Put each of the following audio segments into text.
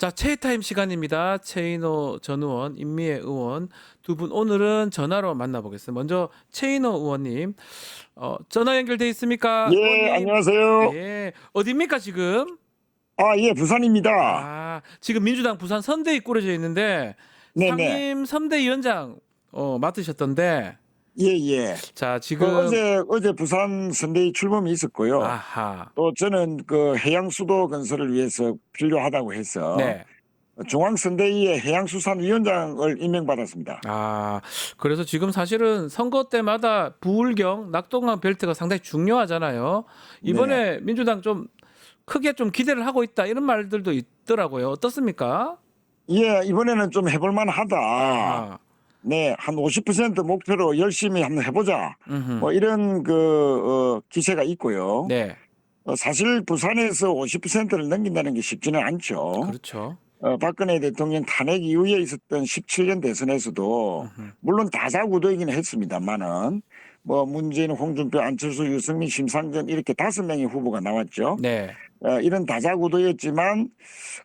자, 체이타임 시간입니다. 최인호 전 의원, 임미애 의원 두 분 오늘은 전화로 만나보겠습니다. 먼저 최인호 의원님, 전화 연결돼 있습니까, 예, 의원님? 안녕하세요. 예, 어디입니까 지금? 예, 부산입니다. 지금 민주당 부산 선대위 꾸려져 있는데 네네. 상임 선대위원장 맡으셨던데, 예, 예. 자 그 지금 어제 부산 선대위 출범이 있었고요. 아하, 또 저는 그 해양수도 건설을 위해서 필요하다고 해서 네. 중앙선대위의 해양수산위원장을 임명받았습니다. 그래서 지금 사실은 선거 때마다 부울경, 낙동강 벨트가 상당히 중요하잖아요. 네. 이번에 민주당 좀 크게 좀 기대를 하고 있다 이런 말들도 있더라고요. 어떻습니까? 예, 이번에는 좀 해볼 만하다. 아하, 네, 한 50% 목표로 열심히 한번 해보자. 음, 뭐 이런 기세가 있고요. 네, 사실 부산에서 50%를 넘긴다는 게 쉽지는 않죠. 그렇죠. 박근혜 대통령 탄핵 이후에 있었던 17년 대선에서도 음, 물론 다자구도이긴 했습니다만은 뭐 문재인, 홍준표, 안철수, 유승민, 심상정 이렇게 5명의 후보가 나왔죠. 네, 이런 다자구도였지만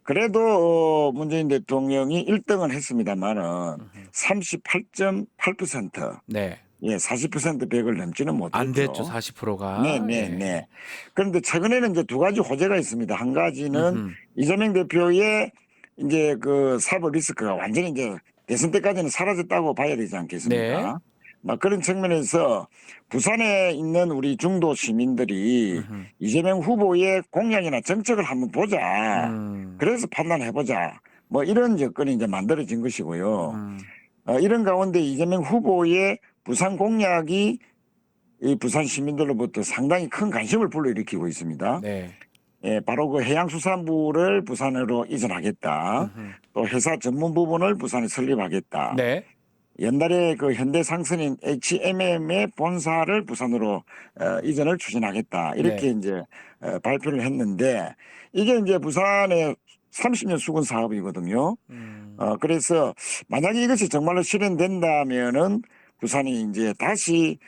그래도 문재인 대통령이 1등은 했습니다만은 음, 38.8%, 네, 예, 40% 벽을 넘지는 안 됐죠, 못했죠. 40%가. 네. 예, 네. 그런데 최근에는 이제 두 가지 호재가 있습니다. 한 가지는 음, 이재명 대표의 이제 그 사법 리스크가 완전히 이제 대선 때까지는 사라졌다고 봐야 되지 네, 않겠습니까? 막 그런 측면에서 부산에 있는 우리 중도 시민들이 음, 이재명 후보의 공약이나 정책을 한번 보자. 음, 그래서 판단해보자. 뭐 이런 여건이 이제 만들어진 것이고요. 음, 이런 가운데 이재명 후보의 부산 공약이 이 부산 시민들로부터 상당히 큰 관심을 불러일으키고 있습니다. 네, 예, 바로 그 해양수산부를 부산으로 이전하겠다. 음, 또 회사 전문 부분을 부산에 설립하겠다. 네, 옛날에 그 현대상선인 HMM의 본사를 부산으로 이전을 추진하겠다. 이렇게 네, 이제 발표를 했는데 이게 이제 부산의 30년 수건 사업이거든요. 그래서 만약에 이것이 정말로 실현된다면은 부산이 이제 다시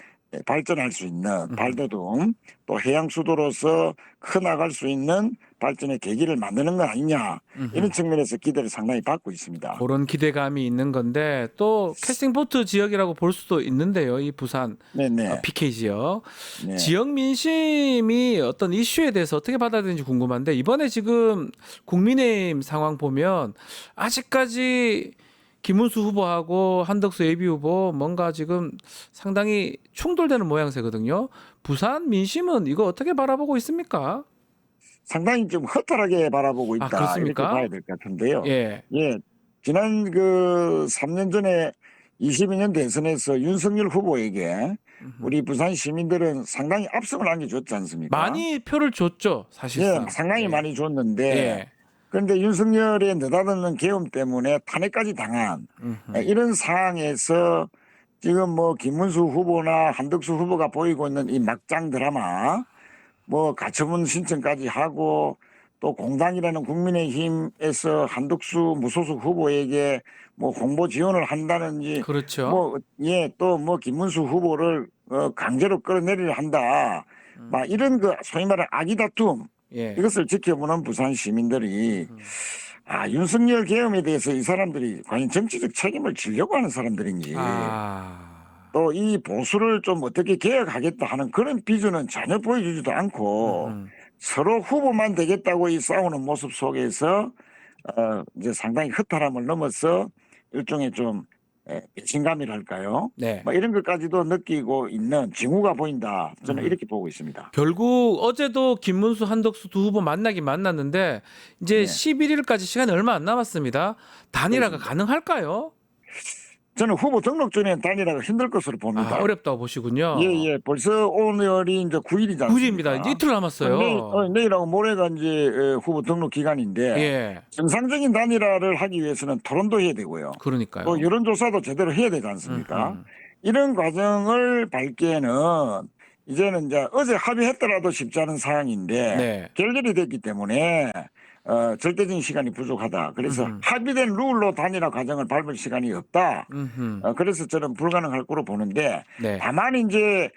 발전할 수 있는 음. 발돋움, 또 해양 수도로서 커나갈 수 있는 발전의 계기를 만드는 건 아니냐, 이런 측면에서 기대를 상당히 받고 있습니다. 그런 기대감이 있는 건데 또 캐스팅보트 지역이라고 볼 수도 있는데요. 이 부산 네네. PK 지역. 네. 지역 민심이 어떤 이슈에 대해서 어떻게 받아들이는지 궁금한데 이번에 지금 국민의힘 상황 보면 아직까지 김문수 후보하고 한덕수 예비 후보 뭔가 지금 상당히 충돌되는 모양새거든요. 부산 민심은 이거 어떻게 바라보고 있습니까? 상당히 좀 허탈하게 바라보고 있다, 이렇게 그렇습니까? 봐야 될 것 같은데요. 예. 예, 지난 그 3년 전에 22년 대선에서 윤석열 후보에게 음흠. 우리 부산 시민들은 상당히 압승을 안겨줬지 않습니까? 많이 표를 줬죠, 예, 사실상. 상당히 예. 많이 줬는데, 예. 그런데 윤석열의 느닷없는 계엄 때문에 탄핵까지 당한 음흠. 이런 상황에서 지금 뭐 김문수 후보나 한덕수 후보가 보이고 있는 이 막장 드라마, 뭐 가처분 신청까지 하고 또 공당이라는 국민의힘에서 한덕수 무소속 후보에게 뭐 홍보 지원을 한다는지 그렇죠. 뭐 예, 또 뭐 김문수 후보를 강제로 끌어내리려 한다. 막 음. 이런 그 소위 말하는 아기 다툼, 예. 이것을 지켜보는 부산 시민들이 음흠. 윤석열 계엄에 대해서 이 사람들이 과연 정치적 책임을 지려고 하는 사람들인지, 아. 또 이 보수를 좀 어떻게 개혁하겠다 하는 그런 비전은 전혀 보여주지도 않고 음흠. 서로 후보만 되겠다고 이 싸우는 모습 속에서 이제 상당히 허탈함을 넘어서 일종의 좀 배신감이랄까요? 네. 뭐 이런 것까지도 느끼고 있는 징후가 보인다. 저는 음흠. 이렇게 보고 있습니다. 결국 어제도 김문수, 한덕수 두 후보 만나긴 만났는데 이제 네, 11일까지 시간이 얼마 안 남았습니다. 단일화가 그렇습니다. 가능할까요? 저는 후보 등록 전에 단일화가 힘들 것으로 봅니다. 어렵다고 보시군요. 예, 예. 벌써 오늘이 이제 9일이지 9일입니다. 이제 않습니까? 이틀 남았어요. 내일하고 모레가 이제 후보 등록 기간인데 예. 정상적인 단일화를 하기 위해서는 토론도 해야 되고요. 또 그러니까요. 여론조사도 제대로 해야 되지 않습니까? 음흠. 이런 과정을 밟기에는 이제는 이제 어제 합의했더라도 쉽지 않은 상황인데 네. 결렬이 됐기 때문에 절대적인 시간이 부족하다. 그래서 음흠. 합의된 룰로 단일화 과정을 밟을 시간이 없다. 음흠. 그래서 저는 불가능할 거로 보는데, 네. 다만 이제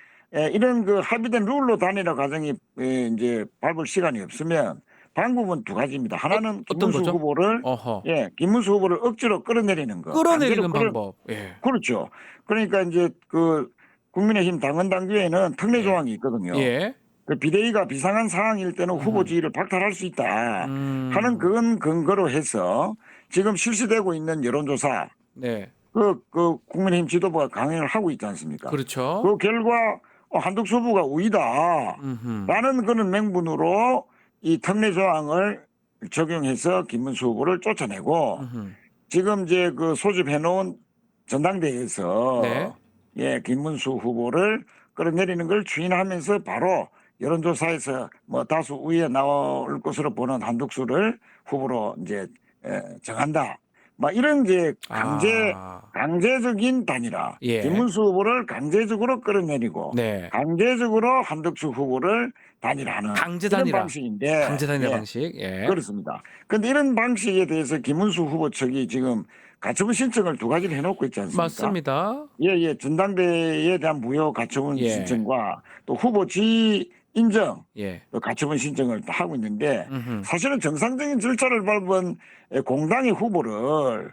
이런 그 합의된 룰로 단일화 과정이 이제 밟을 시간이 없으면 방법은 두 가지입니다. 하나는 어떤 김문수 거죠? 후보를 어허. 김문수 후보를 억지로 끌어내리는 거. 끌어내리는 강제로 방법. 예. 그렇죠. 그러니까 이제 그 국민의힘 당원 당규에는 특례 예. 조항이 있거든요. 예. 그 비대위가 비상한 상황일 때는 후보 음흠. 지위를 박탈할 수 있다 하는 음. 그건 근거로 해서 지금 실시되고 있는 여론조사 네. 그 국민의힘 지도부가 강행을 하고 있지 않습니까? 그렇죠. 그 결과 한덕수 후보가 우위다 음흠. 라는 그런 명분으로 이 특례 조항을 적용해서 김문수 후보를 쫓아내고 음흠. 지금 이제 그 소집해 놓은 전당대회에서 네. 김문수 후보를 끌어내리는 걸 추진하면서 바로 여론조사에서 뭐 다수 우위에 나올 것으로 보는 한덕수를 후보로 이제 정한다. 막 이런 이제 강제적인 단일화. 예. 김문수 후보를 강제적으로 끌어내리고 네. 강제적으로 한덕수 후보를 단일화하는 강제 이런 단일화. 방식인데 강제 단일화 예, 방식. 예. 그렇습니다. 그런데 이런 방식에 대해서 김문수 후보 측이 지금 가처분 신청을 두 가지를 해놓고 있지 않습니까? 맞습니다. 예. 전당대회에 대한 무효 가처분 예. 신청과 또 후보 지위 인정 예. 또 가처분 신청을 하고 있는데 음흠. 사실은 정상적인 절차를 밟은 공당의 후보를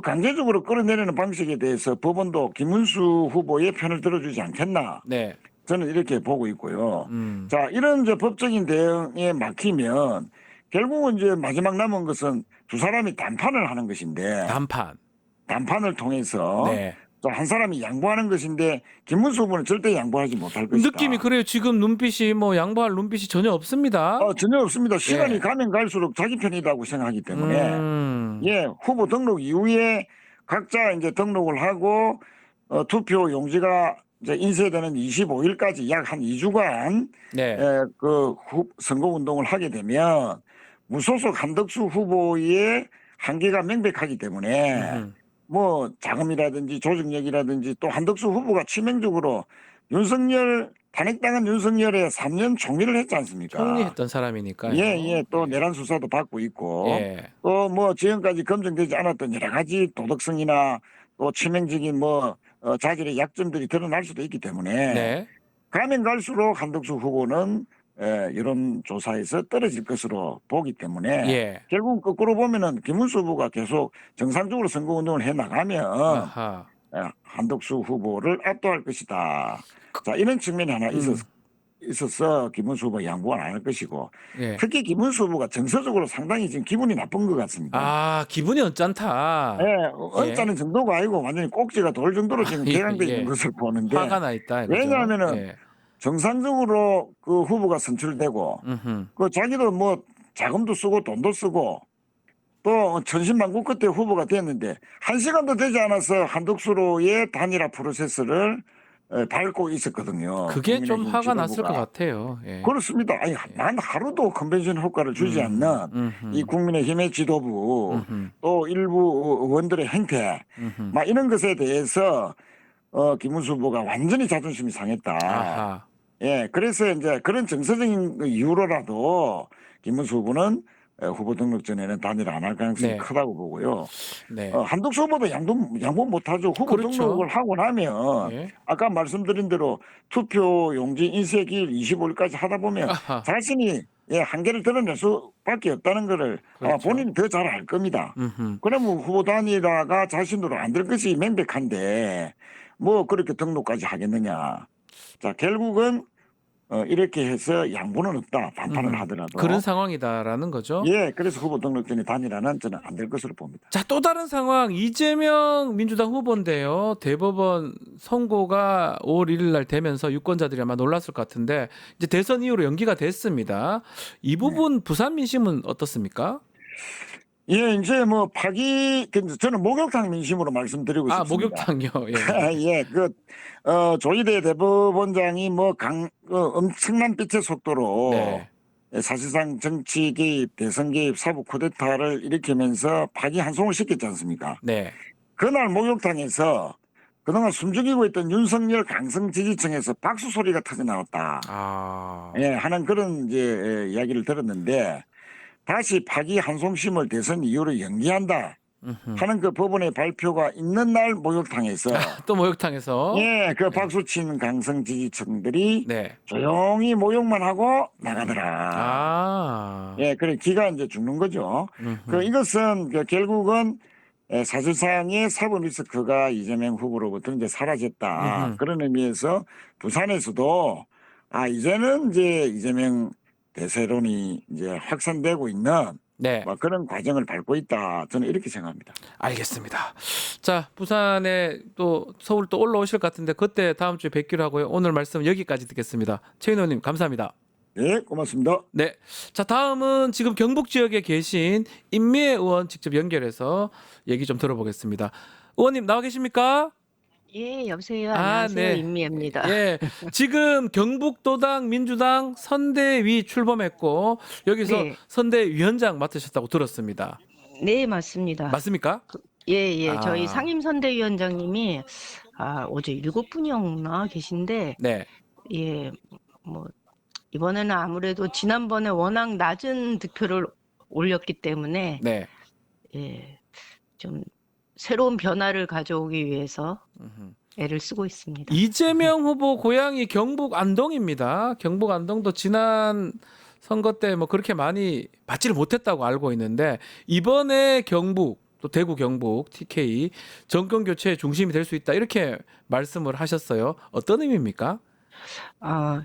강제적으로 끌어내리는 방식에 대해서 법원도 김문수 후보의 편을 들어주지 않겠나 네. 저는 이렇게 보고 있고요. 자, 이런 이제 법적인 대응에 막히면 결국은 이제 마지막 남은 것은 두 사람이 담판을 하는 것인데 담판을 통해서 네. 한 사람이 양보하는 것인데 김문수 후보는 절대 양보하지 못할 것이다. 느낌이 그래요. 지금 눈빛이 뭐 양보할 눈빛이 전혀 없습니다. 전혀 없습니다. 시간이 예. 가면 갈수록 자기 편이라고 생각하기 때문에 후보 등록 이후에 각자 이제 등록을 하고 투표 용지가 이제 인쇄되는 25일까지 약 한 2주간 네. 선거 운동을 하게 되면 무소속 한덕수 후보의 한계가 명백하기 때문에 뭐 자금이라든지 조직력이라든지 또 한덕수 후보가 치명적으로 탄핵당한 윤석열의 3년 총리를 했지 않습니까? 총리했던 사람이니까요. 예. 또 내란 수사도 받고 있고 예. 또 뭐 지금까지 검증되지 않았던 여러 가지 도덕성이나 또 치명적인 자질의 약점들이 드러날 수도 있기 때문에 네. 가면 갈수록 한덕수 후보는 여론조사에서 떨어질 것으로 보기 때문에 예. 결국 거꾸로 보면은 김문수 후보가 계속 정상적으로 선거운동을 해나가면 아하. 한덕수 후보를 압도할 것이다. 자, 이런 측면이 하나 있어서 김문수 후보가 양보는 안 할 것이고 예. 특히 김문수 후보가 정서적으로 상당히 지금 기분이 나쁜 것 같습니다. 기분이 언짢다. 언짢은 정도가 아니고 완전히 꼭지가 돌 정도로 지금 개강되어 있는 것을 보는데 화가 나 있다. 이거죠? 왜냐하면은 정상적으로 그 후보가 선출되고 자기도 뭐 자금도 쓰고 돈도 쓰고 또 천신만고 끝에 후보가 됐는데 1시간도 되지 않아서 한덕수로의 단일화 프로세스를 밟고 있었거든요. 그게 좀 화가 지도부가. 났을 것 같아요. 예. 그렇습니다. 아니, 난 하루도 컨벤션 효과를 주지 않는 이 국민의힘의 지도부 또 일부 의원들의 행태 막 이런 것에 대해서 김문수 후보가 완전히 자존심이 상했다. 아하. 예, 그래서 이제 그런 정서적인 이유로라도 김문수 후보는 후보 등록 전에는 단일화 안 할 가능성이 크다고 보고요. 네. 한덕수 후보도 양보 못하죠. 후보 그렇죠. 등록을 하고 나면 아까 말씀드린 대로 투표 용지 인쇄 기일 25일까지 하다 보면 자신이 한계를 드러낼 수밖에 없다는 것을 아마 본인이 더 잘 알 겁니다. 그러면 후보 단일화가 자신으로 안 될 것이 명백한데 뭐 그렇게 등록까지 하겠느냐. 자, 결국은 이렇게 해서 양보는 없다. 반판을 하더라도. 그런 상황이다라는 거죠. 예, 그래서 후보 등록전이 단일화는 저는 안 될 것으로 봅니다. 자, 또 다른 상황. 이재명 민주당 후보인데요. 대법원 선고가 5월 1일 날 되면서 유권자들이 아마 놀랐을 것 같은데 이제 대선 이후로 연기가 됐습니다. 이 부분 부산 민심은 어떻습니까? 예, 이제 뭐 저는 목욕탕 민심으로 말씀드리고 싶습니다. 목욕탕요. 예, 조희대 대법원장이 엄청난 빛의 속도로 사실상 정치 개입, 대선 개입, 사법 쿠데타를 일으키면서 파기환송을 시켰지 않습니까? 네. 그날 목욕탕에서 그동안 숨죽이고 있던 윤석열 강성 지지층에서 박수 소리가 터져 나왔다. 하는 그런 이제 이야기를 들었는데 다시 파기환송심을 대선 이후로 연기한다. 음흠. 하는 그 법원의 발표가 있는 날 목욕탕에서 또 목욕탕에서 예, 그 박수친 강성 지지층들이 네. 조용히 목욕만 하고 나가더라. 아. 예, 그래 기가 이제 죽는 거죠. 음흠. 이것은 결국은 사실상의 사법 리스크가 이재명 후보로부터 이제 사라졌다. 음흠. 그런 의미에서 부산에서도 이제는 이제 이재명 대세론이 이제 확산되고 있는 네. 뭐 그런 과정을 밟고 있다. 저는 이렇게 생각합니다. 알겠습니다. 자, 부산에 또 서울 또 올라오실 것 같은데 그때 다음 주에 뵙기로 하고요. 오늘 말씀 여기까지 듣겠습니다. 최인호 의원님 감사합니다. 네, 고맙습니다. 네. 자, 다음은 지금 경북 지역에 계신 임미애 의원 직접 연결해서 얘기 좀 들어보겠습니다. 의원님 나와 계십니까? 예, 여보세요. 아, 안녕하세요. 네. 임미애입니다. 예. 지금 경북도당 민주당 선대위 출범했고 여기서 네, 선대위원장 맡으셨다고 들었습니다. 네, 맞습니다. 맞습니까? 예, 저희 아, 상임선대위원장님이 어제 7분이었나 계신데, 네. 예, 뭐 이번에는 아무래도 지난번에 워낙 낮은 득표를 올렸기 때문에 네. 예, 좀 새로운 변화를 가져오기 위해서 음흠. 애를 쓰고 있습니다. 이재명 후보 고향이 경북 안동입니다. 경북 안동도 지난 선거 때 뭐 그렇게 많이 받지를 못했다고 알고 있는데 이번에 경북 또 대구 경북 TK 정권 교체의 중심이 될 수 있다 이렇게 말씀을 하셨어요. 어떤 의미입니까? 아,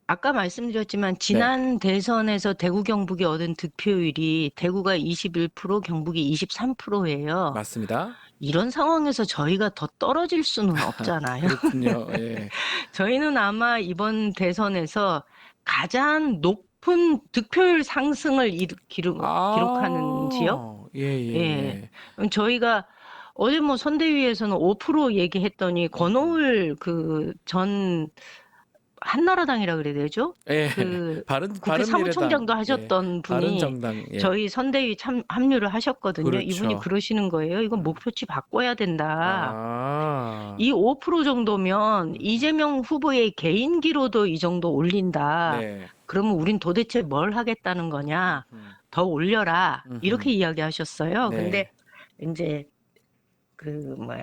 아까 말씀드렸지만 네, 지난 대선에서 대구 경북이 얻은 득표율이 대구가 21%, 경북이 23%예요. 맞습니다. 이런 상황에서 저희가 더 떨어질 수는 없잖아요. 그렇군요. 예. 저희는 아마 이번 대선에서 가장 높은 득표율 상승을 기록하는 지역? 예, 예, 예. 예. 그럼 저희가 어제 뭐 선대위에서는 5% 얘기했더니 권오을 그 전 한나라당이라 그래야 되죠? 예. 그 바른 국회 사무총장도 미래당. 예. 하셨던 바른 분이 정당. 예. 저희 선대위 합류를 하셨거든요. 이분이 그렇죠. 그러시는 거예요. 이건 목표치 바꿔야 된다. 아. 이 5% 정도면 이재명 후보의 개인기로도 이 정도 올린다. 네. 그러면 우린 도대체 뭘 하겠다는 거냐? 더 올려라. 이렇게 이야기하셨어요. 네. 근데 이제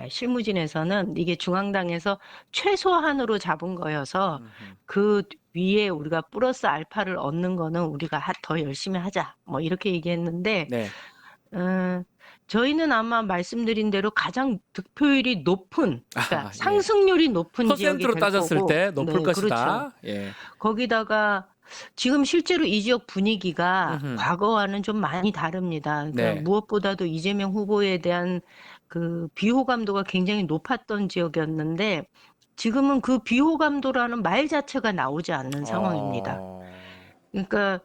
실무진에서는 이게 중앙당에서 최소한으로 잡은 거여서 그 위에 우리가 플러스 알파를 얻는 거는 우리가 더 열심히 하자. 뭐 이렇게 얘기했는데 네. 저희는 아마 말씀드린 대로 가장 득표율이 높은, 그러니까 예. 상승률이 높은 지역이 퍼센트로 될 따졌을 거고, 때 높을 네, 것이다. 그렇죠. 예. 거기다가 지금 실제로 이 지역 분위기가 음흠. 과거와는 좀 많이 다릅니다. 그러니까 네. 무엇보다도 이재명 후보에 대한 그 비호감도가 굉장히 높았던 지역이었는데 지금은 그 비호감도라는 말 자체가 나오지 않는 상황입니다. 어. 그러니까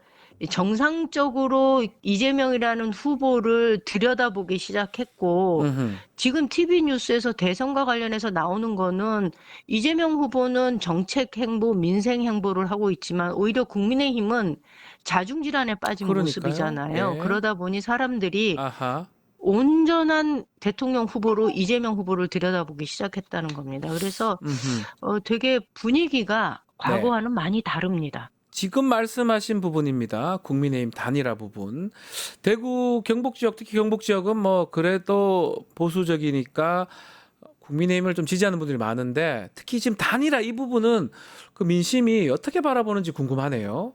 정상적으로 이재명이라는 후보를 들여다보기 시작했고 음흠. 지금 TV 뉴스에서 대선과 관련해서 나오는 거는 이재명 후보는 정책 행보, 민생 행보를 하고 있지만 오히려 국민의힘은 자중질환에 빠진 그러니까요. 모습이잖아요. 예. 그러다 보니 사람들이 아하. 온전한 대통령 후보로 이재명 후보를 들여다보기 시작했다는 겁니다. 그래서 음흠. 되게 분위기가 네. 과거와는 많이 다릅니다. 지금 말씀하신 부분입니다. 국민의힘 단일화 부분. 대구 경북 지역 특히 경북 지역은 뭐 그래도 보수적이니까 국민의힘을 좀 지지하는 분들이 많은데 특히 지금 단일화 이 부분은 그 민심이 어떻게 바라보는지 궁금하네요.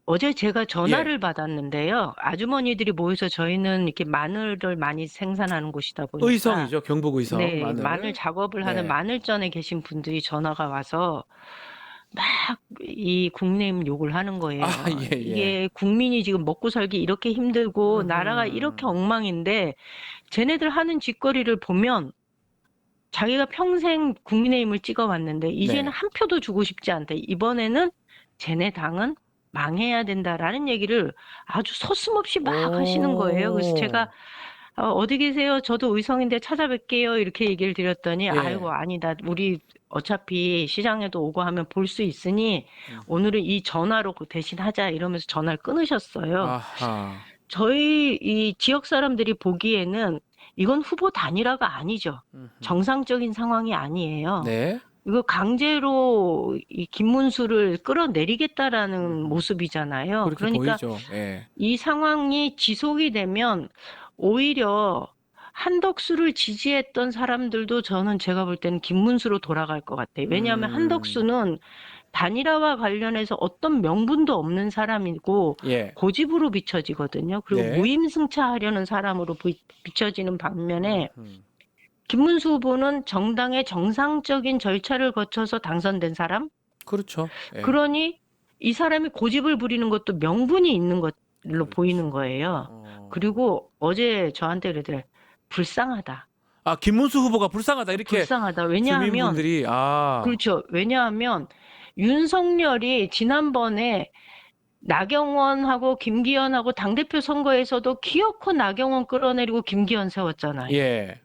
어제 제가 예. 전화를 받았는데요. 아주머니들이 모여서 저희는 이렇게 마늘을 많이 생산하는 곳이다 보니까 의성이죠. 경북 의성 네, 마늘. 마늘 작업을 하는 네. 마늘전에 계신 분들이 전화가 와서 막 이 국민의힘 욕을 하는 거예요. 예, 예. 이게 국민이 지금 먹고 살기 이렇게 힘들고 나라가 이렇게 엉망인데 쟤네들 하는 짓거리를 보면 자기가 평생 국민의힘을 찍어왔는데 이제는 네. 한 표도 주고 싶지 않다. 이번에는 쟤네 당은 망해야 된다라는 얘기를 아주 서슴없이 막 하시는 거예요. 그래서 제가 어디 계세요? 저도 의성인데 찾아뵐게요. 이렇게 얘기를 드렸더니 예. 아이고 아니다. 우리 어차피 시장에도 오고 하면 볼 수 있으니 오늘은 이 전화로 대신 하자 이러면서 전화를 끊으셨어요. 아하. 저희 이 지역 사람들이 보기에는 이건 후보 단일화가 아니죠. 정상적인 상황이 아니에요. 네. 이거 강제로 이 김문수를 끌어내리겠다라는 모습이잖아요. 그렇게 그러니까 보이죠. 예. 이 상황이 지속이 되면 오히려 한덕수를 지지했던 사람들도 저는 제가 볼 때는 김문수로 돌아갈 것 같아요. 왜냐하면 한덕수는 단일화와 관련해서 어떤 명분도 없는 사람이고 예. 고집으로 비춰지거든요. 그리고 네. 무임승차하려는 사람으로 비춰지는 반면에 음. 김문수 후보는 정당의 정상적인 절차를 거쳐서 당선된 사람? 그렇죠. 예. 그러니 이 사람이 고집을 부리는 것도 명분이 있는 걸로 그렇죠. 보이는 거예요. 그리고 어제 저한테 그러더래. 불쌍하다. 아, 김문수 후보가 불쌍하다 이렇게 불쌍하다. 왜냐하면 주민분들이 그렇죠. 왜냐하면 윤석열이 지난번에 나경원하고 김기현하고 당대표 선거에서도 기어코 나경원 끌어내리고 김기현 세웠잖아요. 예.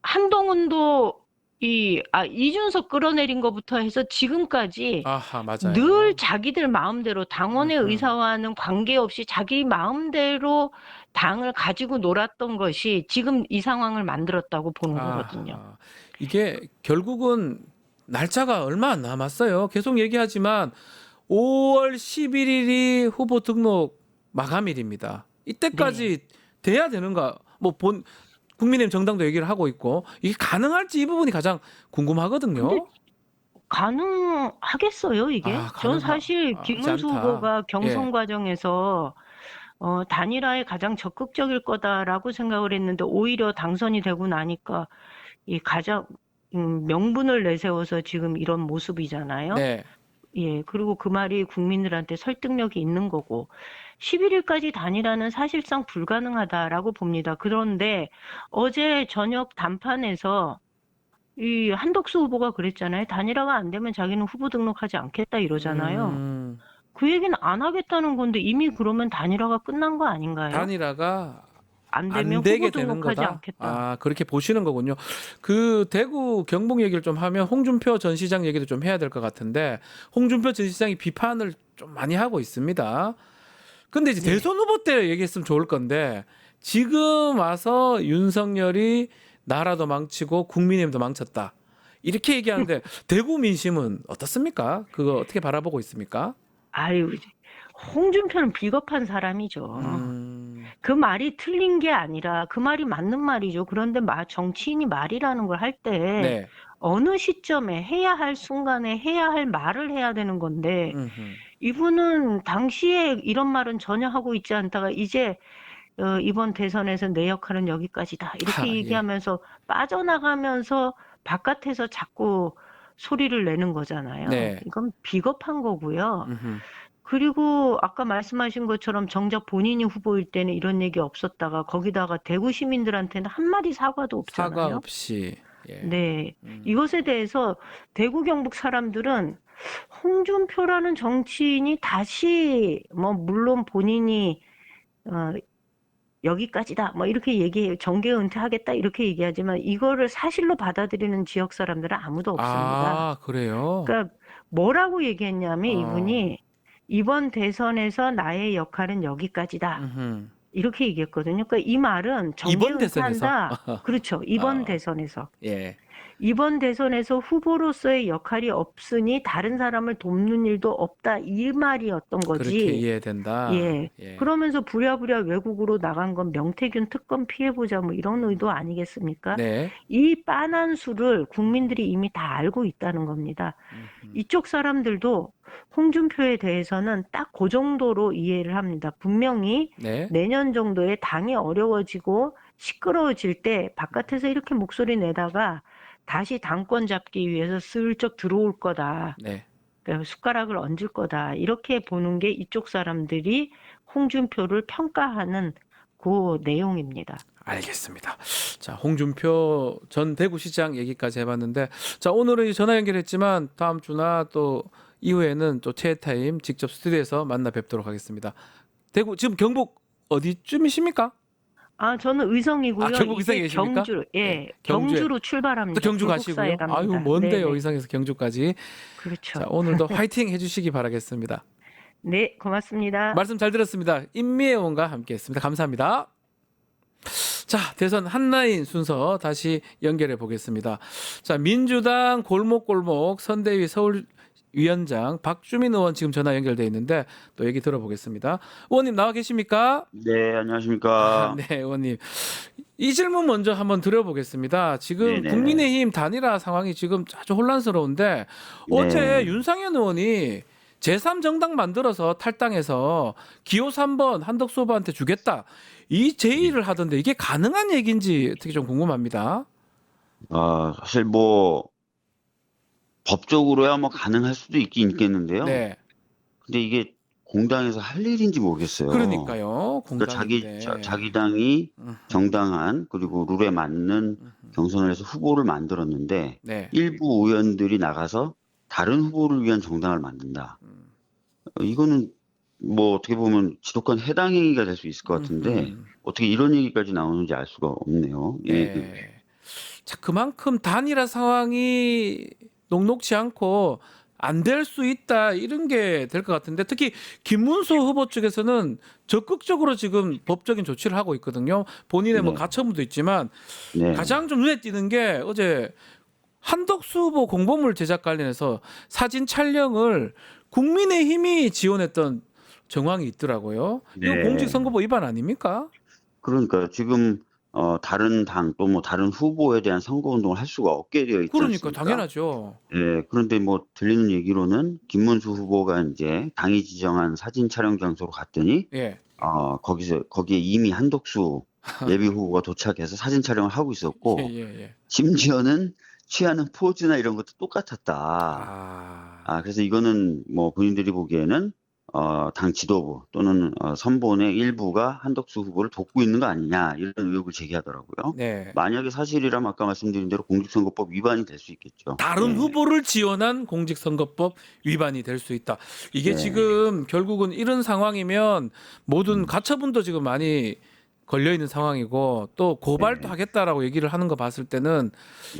한동훈도 이준석 끌어내린 것부터 해서 지금까지 아하, 맞아요. 늘 자기들 마음대로 당원의 의사와는 관계없이 자기 마음대로 당을 가지고 놀았던 것이 지금 이 상황을 만들었다고 보는 거거든요. 아하. 이게 결국은 날짜가 얼마 안 남았어요. 계속 얘기하지만 5월 11일이 후보 등록 마감일입니다. 이때까지 돼야 되는가? 뭐 국민의힘 정당도 얘기를 하고 있고 이게 가능할지 이 부분이 가장 궁금하거든요. 근데 가능하겠어요, 이게? 전 사실 김문수 않다. 후보가 경선 예. 과정에서 단일화에 가장 적극적일 거다라고 생각을 했는데 오히려 당선이 되고 나니까 이 가장 명분을 내세워서 지금 이런 모습이잖아요. 네. 예, 그리고 그 말이 국민들한테 설득력이 있는 거고 11일까지 단일화는 사실상 불가능하다라고 봅니다. 그런데 어제 저녁 단판에서 이 한덕수 후보가 그랬잖아요. 단일화가 안 되면 자기는 후보 등록하지 않겠다 이러잖아요. 그 얘기는 안 하겠다는 건데 이미 그러면 단일화가 끝난 거 아닌가요? 단일화가 안 안 되면 되게 후보 되는 등록하지 거다. 않겠다. 아, 그렇게 보시는 거군요. 그 대구 경북 얘기를 좀 하면 홍준표 전 시장 얘기도 좀 해야 될 것 같은데 홍준표 전 시장이 비판을 좀 많이 하고 있습니다. 근데 이제 대선 후보 때 얘기했으면 좋을 건데 지금 와서 윤석열이 나라도 망치고 국민의힘도 망쳤다. 이렇게 얘기하는데 대구 민심은 어떻습니까? 그거 어떻게 바라보고 있습니까? 아유, 홍준표는 비겁한 사람이죠. 그 말이 틀린 게 아니라 그 말이 맞는 말이죠. 그런데 정치인이 말이라는 걸 할 때 네. 어느 시점에 해야 할 순간에 해야 할 말을 해야 되는 건데 이분은 당시에 이런 말은 전혀 하고 있지 않다가 이제 이번 대선에서 내 역할은 여기까지다 이렇게 예. 얘기하면서 빠져나가면서 바깥에서 자꾸 소리를 내는 거잖아요. 네. 이건 비겁한 거고요. 그리고 아까 말씀하신 것처럼 정작 본인이 후보일 때는 이런 얘기 없었다가 거기다가 대구 시민들한테는 한마디 사과도 없잖아요. 사과 없이. 예. 네. 이것에 대해서 대구 경북 사람들은 홍준표라는 정치인이 다시 물론 본인이 여기까지다 이렇게 정계 은퇴하겠다 이렇게 얘기하지만 이거를 사실로 받아들이는 지역 사람들은 아무도 없습니다. 아, 그래요? 그러니까 뭐라고 얘기했냐면 이분이 이번 대선에서 나의 역할은 여기까지다. 이렇게 얘기했거든요. 그러니까 이 말은 정계 이번 대선에서? 은퇴한다. 그렇죠. 이번 대선에서. 예. 이번 대선에서 후보로서의 역할이 없으니 다른 사람을 돕는 일도 없다. 이 말이었던 거지. 그렇게 이해된다. 예. 그러면서 부랴부랴 외국으로 나간 건 명태균 특검 피해보자 이런 의도 아니겠습니까? 네. 이 빤한 수를 국민들이 이미 다 알고 있다는 겁니다. 이쪽 사람들도 홍준표에 대해서는 딱 그 정도로 이해를 합니다. 분명히 네. 내년 정도에 당이 어려워지고 시끄러워질 때 바깥에서 이렇게 목소리 내다가 다시 당권 잡기 위해서 슬쩍 들어올 거다. 네. 그러니까 숟가락을 얹을 거다. 이렇게 보는 게 이쪽 사람들이 홍준표를 평가하는 그 내용입니다. 알겠습니다. 자, 홍준표 전 대구시장 얘기까지 해봤는데, 자, 오늘은 전화 연결했지만 다음 주나 또 이후에는 또 체타임 직접 스튜디오에서 만나 뵙도록 하겠습니다. 대구 지금 경북 어디쯤이십니까? 저는 의성이고요. 경북 의성에 이제 계십니까? 경주로 출발합니다. 또 경주 가시고요. 갑니다. 아유, 먼데요. 네네. 의성에서 경주까지. 그렇죠. 자, 오늘도 화이팅 해주시기 바라겠습니다. 네, 고맙습니다. 말씀 잘 들었습니다. 임미애 의원과 함께했습니다. 감사합니다. 자, 대선 한라인 순서 다시 연결해 보겠습니다. 자, 민주당 골목골목 선대위 서울위원장 박주민 의원 지금 전화 연결돼 있는데 또 얘기 들어보겠습니다. 의원님 나와 계십니까? 네, 안녕하십니까. 네, 의원님. 이 질문 먼저 한번 드려보겠습니다. 지금 네네. 국민의힘 단일화 상황이 지금 아주 혼란스러운데 어제 네. 윤상현 의원이 제3정당 만들어서 탈당해서 기호 3번 한덕수 후보한테 주겠다. 이 제의를 하던데 이게 가능한 얘기인지 어떻게 좀 궁금합니다. 사실 뭐 법적으로야 뭐 가능할 수도 있긴 있겠는데요. 네. 근데 이게 공당에서 할 일인지 모르겠어요. 그러니까요. 그러니까 공당인데. 자기 당이 정당한 그리고 룰에 맞는 경선을 해서 후보를 만들었는데 네. 일부 의원들이 나가서 다른 후보를 위한 정당을 만든다. 이거는 뭐 어떻게 보면 지독한 해당 행위가 될 수 있을 것 같은데 어떻게 이런 얘기까지 나오는지 알 수가 없네요. 예. 네. 자, 그만큼 단일화 상황이 녹록지 않고 안 될 수 있다 이런 게 될 것 같은데 특히 김문수 후보 쪽에서는 적극적으로 지금 법적인 조치를 하고 있거든요. 본인의 뭐 네. 가처분도 있지만 네. 가장 좀 눈에 띄는 게 어제 한덕수 후보 공보물 제작 관련해서 사진 촬영을 국민의힘이 지원했던 정황이 있더라고요. 이거 네. 공직선거법 위반 아닙니까? 그러니까 지금 다른 당 또 뭐 다른 후보에 대한 선거운동을 할 수가 없게 되어 있지 그러니까 않습니까? 당연하죠. 예, 그런데 뭐 들리는 얘기로는 김문수 후보가 이제 당이 지정한 사진 촬영 장소로 갔더니 예. 거기에 이미 한덕수 예비 후보가 도착해서 사진 촬영을 하고 있었고 예, 예, 예. 심지어는 취하는 포즈나 이런 것도 똑같았다. 그래서 이거는 뭐 본인들이 보기에는 당 지도부 또는 선본의 일부가 한덕수 후보를 돕고 있는 거 아니냐 이런 의혹을 제기하더라고요. 네. 만약에 사실이라면 아까 말씀드린 대로 공직선거법 위반이 될 수 있겠죠. 다른 예. 후보를 지원한 공직선거법 위반이 될 수 있다. 이게 네. 지금 결국은 이런 상황이면 모든 가처분도 지금 많이 걸려 있는 상황이고 또 고발도 네. 하겠다라고 얘기를 하는 거 봤을 때는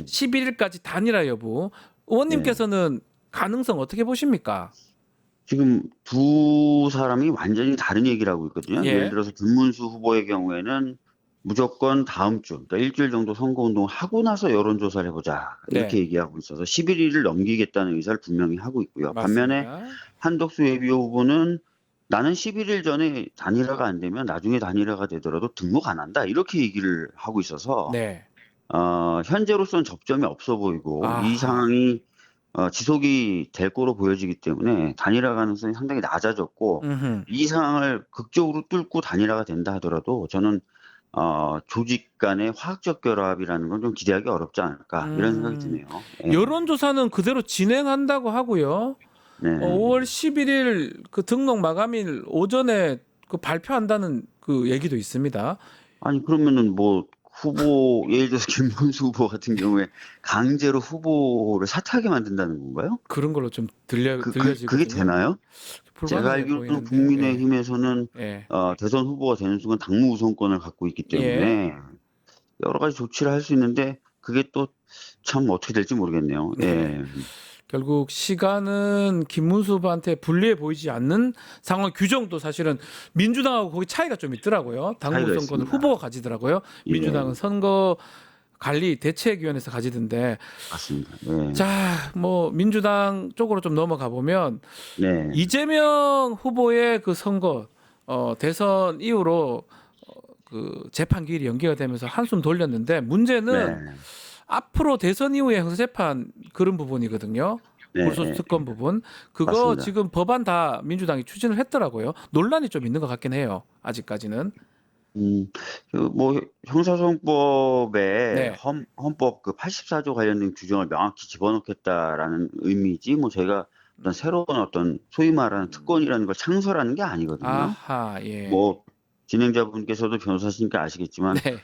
11일까지 단일화 여부. 의원님께서는 가능성 어떻게 보십니까? 지금 두 사람이 완전히 다른 얘기를 하고 있거든요. 예. 예를 들어서 김문수 후보의 경우에는 무조건 다음 주, 그러니까 일주일 정도 선거운동을 하고 나서 여론조사를 해보자 이렇게 네. 얘기하고 있어서 11일을 넘기겠다는 의사를 분명히 하고 있고요. 반면에 맞습니다. 한덕수 예비 후보는 나는 11일 전에 단일화가 안 되면 나중에 단일화가 되더라도 등록 안 한다 이렇게 얘기를 하고 있어서 네. 현재로서는 접점이 없어 보이고 아하. 이 상황이 지속이 될 거로 보여지기 때문에 단일화 가능성이 상당히 낮아졌고 음흠. 이 상황을 극적으로 뚫고 단일화가 된다 하더라도 저는 조직 간의 화학적 결합이라는 건 좀 기대하기 어렵지 않을까 이런 생각이 드네요. 예. 여론조사는 그대로 진행한다고 하고요. 네. 5월 11일 그 등록 마감일 오전에 그 발표한다는 그 얘기도 있습니다. 아니 그러면은 뭐 후보 예를 들어서 김문수 후보 같은 경우에 강제로 후보를 사퇴하게 만든다는 건가요? 그런 걸로 좀 들려지거든요. 그게 되나요? 제가 불가능해 알기로는 보이는데. 국민의힘에서는 예. 대선 후보가 되는 순간 당무 우선권을 갖고 있기 때문에 여러 가지 조치를 할 수 있는데 그게 또 참 어떻게 될지 모르겠네요. 예. 결국 시간은 김문수 후보한테 불리해 보이지 않는 상황 규정도 사실은 민주당하고 거기 차이가 좀 있더라고요. 당무 차이가 선거는 있습니다. 후보가 가지더라고요. 예. 민주당은 선거 관리 대책위원회에서 가지던데. 맞습니다. 네. 자, 뭐 민주당 쪽으로 좀 넘어가 보면 네. 이재명 후보의 그 선거 대선 이후로 그 재판 기일이 연기가 되면서 한숨 돌렸는데 문제는 네. 앞으로 대선 이후에 형사재판 그런 부분이거든요. 네. 불소수 특권 부분. 그거 맞습니다. 지금 법안 다 민주당이 추진을 했더라고요. 논란이 좀 있는 것 같긴 해요. 아직까지는. 뭐 형사소송법에 네. 헌법 그 84조 관련된 규정을 명확히 집어넣겠다라는 의미지 뭐 저희가 어떤 새로운 어떤 소위 말하는 특권이라는 걸 창설하는 게 아니거든요. 아하, 예. 뭐 진행자분께서도 변호사시니까 아시겠지만 네.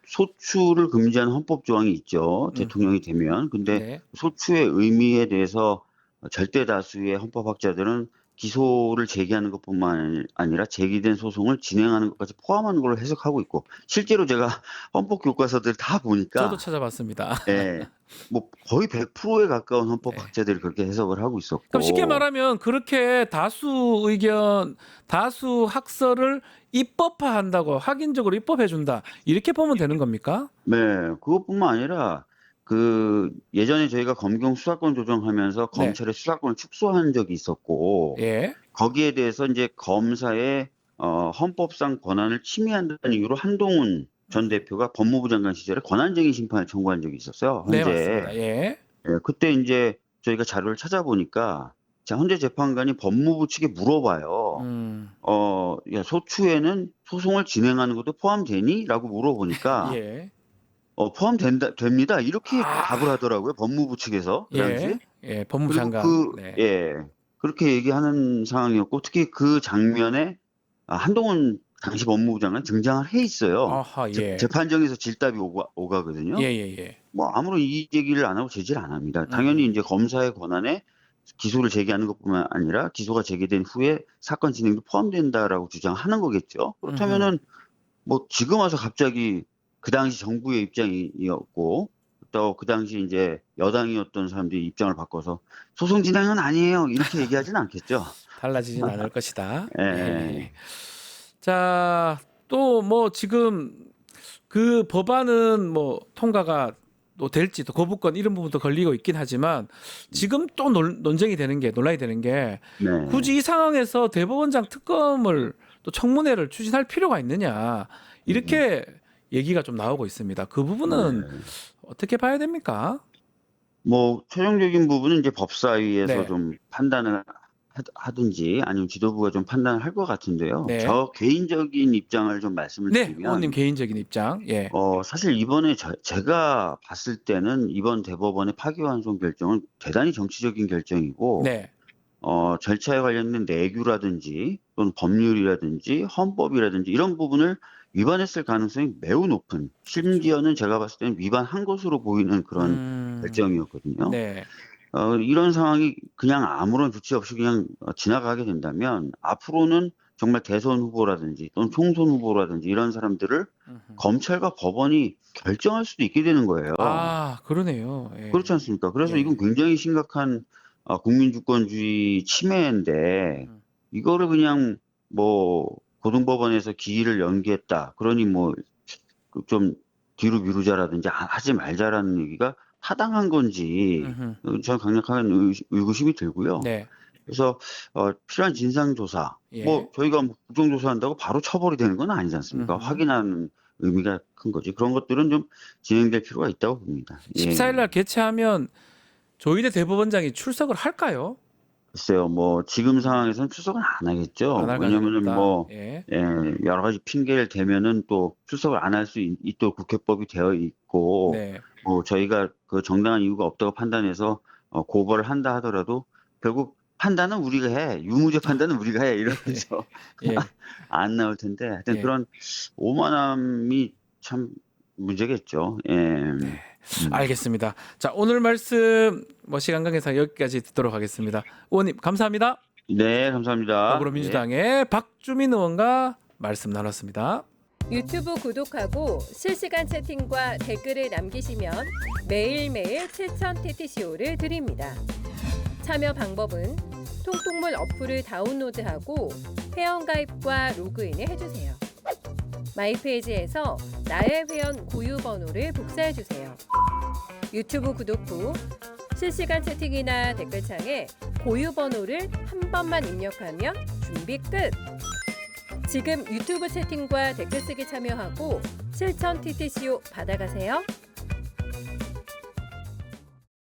소추를 금지하는 헌법 조항이 있죠. 대통령이 되면. 근데 네. 소추의 의미에 대해서 절대 다수의 헌법학자들은 기소를 제기하는 것뿐만 아니라 제기된 소송을 진행하는 것까지 포함하는 걸로 해석하고 있고 실제로 제가 헌법 교과서들 다 보니까 저도 찾아봤습니다. 예, 뭐 거의 100%에 가까운 헌법 네. 학자들이 그렇게 해석을 하고 있었고 그럼 쉽게 말하면 그렇게 다수 의견, 다수 학설을 입법화한다고 확인적으로 입법해준다 이렇게 보면 되는 겁니까? 네, 그것뿐만 아니라 그 예전에 저희가 검경 수사권 조정하면서 네. 검찰의 수사권을 축소한 적이 있었고 예. 거기에 대해서 이제 검사의 헌법상 권한을 침해한다는 이유로 한동훈 전 대표가 법무부 장관 시절에 권한쟁의 심판을 청구한 적이 있었어요. 네, 헌재에. 맞습니다. 예. 예, 그때 이제 저희가 자료를 찾아보니까 자, 헌재 재판관이 법무부 측에 물어봐요. 야, 소추에는 소송을 진행하는 것도 포함되니? 라고 물어보니까 예. 됩니다. 이렇게 아. 답을 하더라고요. 법무부 측에서. 그 당시에. 예. 법무부 그리고 장관. 네. 예. 그렇게 얘기하는 상황이었고, 특히 그 장면에 한동훈 당시 법무부 장관이 등장을 해 있어요. 아하, 예. 재판정에서 질답이 오가거든요. 예. 뭐 아무런 이의 제기를 안 하고 제지를 안 합니다. 당연히 이제 검사의 권한에 기소를 제기하는 것뿐만 아니라 기소가 제기된 후에 사건 진행도 포함된다라고 주장하는 거겠죠. 그렇다면은 뭐 지금 와서 갑자기 그 당시 정부의 입장이었고 또 그 당시 이제 여당이었던 사람들이 입장을 바꿔서 소송 진행은 아니에요 이렇게 얘기하지는 않겠죠. 달라지진 않을 것이다. 예. 예. 자, 또 뭐 지금 그 법안은 뭐 통과가 또 될지 또 거부권 이런 부분도 걸리고 있긴 하지만 지금 또 논쟁이 되는 게 논란이 되는 게 네. 굳이 이 상황에서 대법원장 특검을 또 청문회를 추진할 필요가 있느냐 이렇게 얘기가 좀 나오고 있습니다. 그 부분은 네. 어떻게 봐야 됩니까? 뭐 최종적인 부분은 이제 법사위에서 네. 좀 판단을 하든지 아니면 지도부가 좀 판단을 할 것 같은데요. 네. 저 개인적인 입장을 좀 말씀을 네, 드리면 의원님 개인적인 입장. 예. 사실 이번에 제가 봤을 때는 이번 대법원의 파기환송 결정은 대단히 정치적인 결정이고 네. 절차에 관련된 내규라든지 또는 법률이라든지 헌법이라든지 이런 부분을 위반했을 가능성이 매우 높은 심지어는 제가 봤을 때는 위반한 것으로 보이는 그런 결정이었거든요. 네. 이런 상황이 그냥 아무런 조치 없이 그냥 지나가게 된다면 앞으로는 정말 대선 후보라든지 또는 총선 후보라든지 이런 사람들을 검찰과 법원이 결정할 수도 있게 되는 거예요. 아, 그러네요. 예. 그렇지 않습니까? 그래서 예. 이건 굉장히 심각한 국민주권주의 침해인데 이거를 그냥 뭐 고등법원에서 기일을 연기했다. 그러니 뭐 좀 뒤로 미루자라든지 하지 말자라는 얘기가 타당한 건지 저는 강력한 의구심이 들고요. 네. 그래서 필요한 진상조사, 예. 뭐 저희가 뭐 국정조사한다고 바로 처벌이 되는 건 아니지 않습니까? 음흠. 확인하는 의미가 큰 거지. 그런 것들은 좀 진행될 필요가 있다고 봅니다. 14일 날 개최하면 조희대 대법원장이 출석을 할까요? 글쎄요, 뭐 지금 상황에서는 출석은 안 하겠죠. 안 할 왜냐면은 가능성이 뭐 있다. 예. 여러 가지 핑계를 대면은 또 출석을 안 할 수 있도록 국회법이 되어 있고, 네. 뭐 저희가 그 정당한 이유가 없다고 판단해서 고발을 한다 하더라도 결국 판단은 우리가 해, 유무죄 판단은 우리가 해 이러면서 예. 안 나올 텐데 하여튼 예. 그런 오만함이 참 문제겠죠. 예. 알겠습니다. 자, 오늘 말씀 뭐 시간 관계상 여기까지 듣도록 하겠습니다. 의원님 감사합니다. 네, 감사합니다. 더불어민주당의 박주민 의원과 말씀 나눴습니다. 유튜브 구독하고 실시간 채팅과 댓글을 남기시면 매일매일 실천 TTCO를 드립니다. 참여 방법은 통통물 어플을 다운로드하고 회원가입과 로그인을 해주세요. 마이페이지에서 나의 회원 고유 번호를 복사해주세요. 유튜브 구독 후 실시간 채팅이나 댓글창에 고유 번호를 한 번만 입력하면 준비 끝! 지금 유튜브 채팅과 댓글 쓰기 참여하고 실천 TTCO 받아가세요.